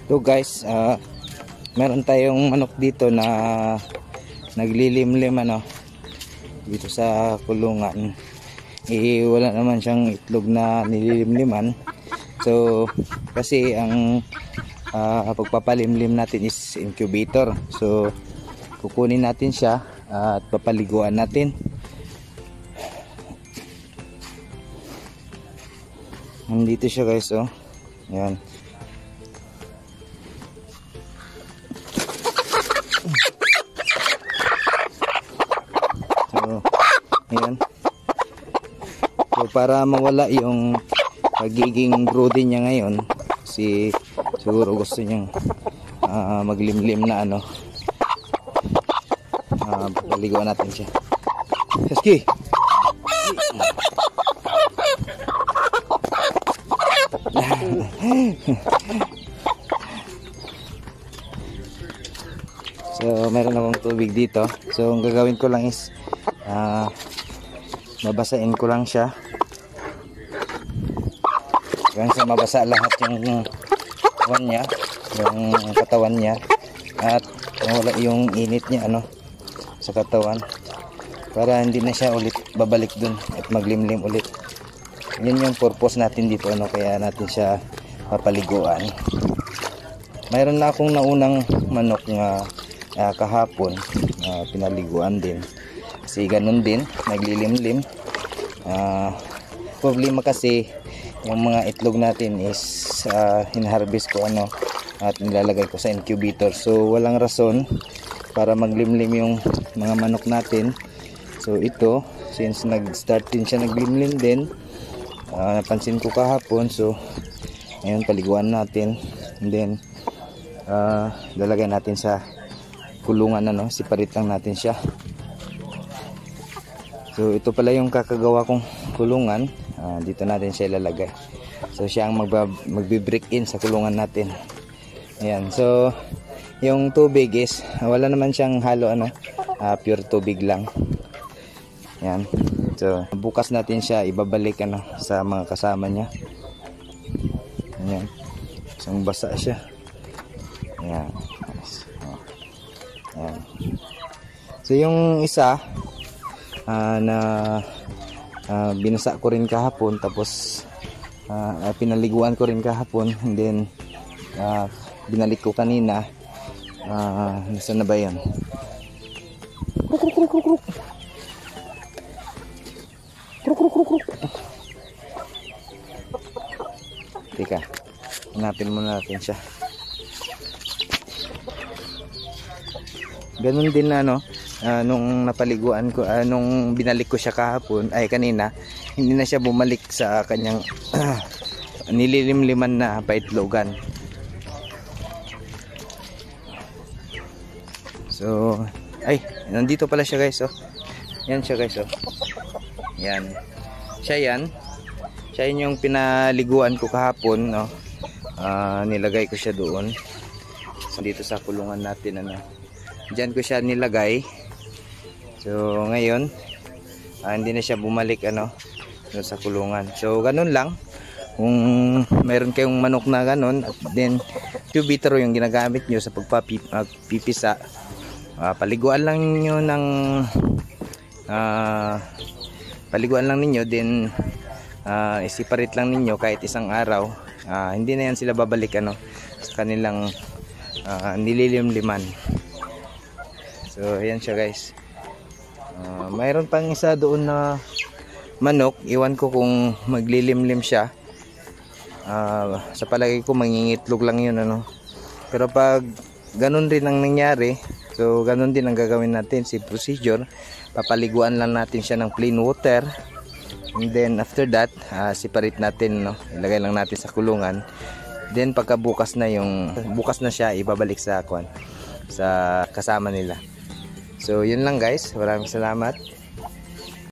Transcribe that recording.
So guys, meron tayong manok dito na naglilimlim dito sa kulungan. Wala naman siyang itlog na nililimliman. So kasi ang pagpapalimlim natin is incubator. So kukunin natin siya at papaliguan natin. Nandito siya guys, oh. Ayan. So, ayan. So, para mawala yung pagiging broody niya ngayon, kasi siguro gusto niyang maglimlim na papaliguan natin siya. Husky! So meron akong tubig dito. So ang gagawin ko lang is babasain ko lang siya hanggang sa mabasa lahat yung katawan niya at mawala yung init niya sa katawan, para hindi na siya ulit babalik dun at maglimlim ulit. Yun yung purpose natin dito, kaya natin siya papaliguan. Mayroon na akong naunang manok nga kahapon, pinaliguan din kasi ganun din, naglilimlim. Problema kasi yung mga itlog natin is hinharvest ko at nilalagay ko sa incubator, so walang rason para maglimlim yung mga manok natin. So ito, since nag-start din siya naglimlim din, napansin ko kahapon, so ngayon paliguan natin, and then lalagay natin sa kulungan, separate lang natin siya. So ito pala yung kakagawa kong kulungan, dito natin siya ilalagay. So siya ang magbi-break in sa kulungan natin. Ayan, so yung tubig is wala naman siyang halo, pure tubig lang. Ayan. So bukas natin siya ibabalik sa mga kasama niya. Ayan. Isang basa siya. Ayan. Ayan. So yung isa na binasa ko rin kahapon, tapos pinaliguan ko rin kahapon, and then binalik ko kanina. Nasaan na ba yan? Teka, hanapin muna natin siya. Ganun din nung napaliguan ko, nung binalik ko siya kahapon, kanina, hindi na siya bumalik sa kanyang nililimliman na paitlogan. So, nandito pala siya guys, oh. Yan siya guys, oh. Yan. Siya yung pinaliguan ko kahapon, nilagay ko siya doon. So, dito sa kulungan natin, diyan ko siya nilagay. So, ngayon, hindi na siya bumalik, sa kulungan. So, ganun lang. Kung meron kayong manok na ganun, at then, incubator yung ginagamit nyo sa pagpipisa, paliguan lang ninyo ng then i-separate lang ninyo kahit isang araw. Hindi na yan sila babalik sa kanilang nililimliman. So ayan siya guys. Mayroon pang isa doon na manok, iwan ko kung maglilimlim siya. Sa palagay ko mangingitlog lang yun, pero pag ganun rin ang nangyari, so ganun din ang gagawin natin, si procedure. Papaliguan lang natin siya ng plain water, and then after that separate natin, ilagay lang natin sa kulungan. Then pagka bukas na siya, ibabalik sa kasama nila. So yun lang guys, maraming salamat.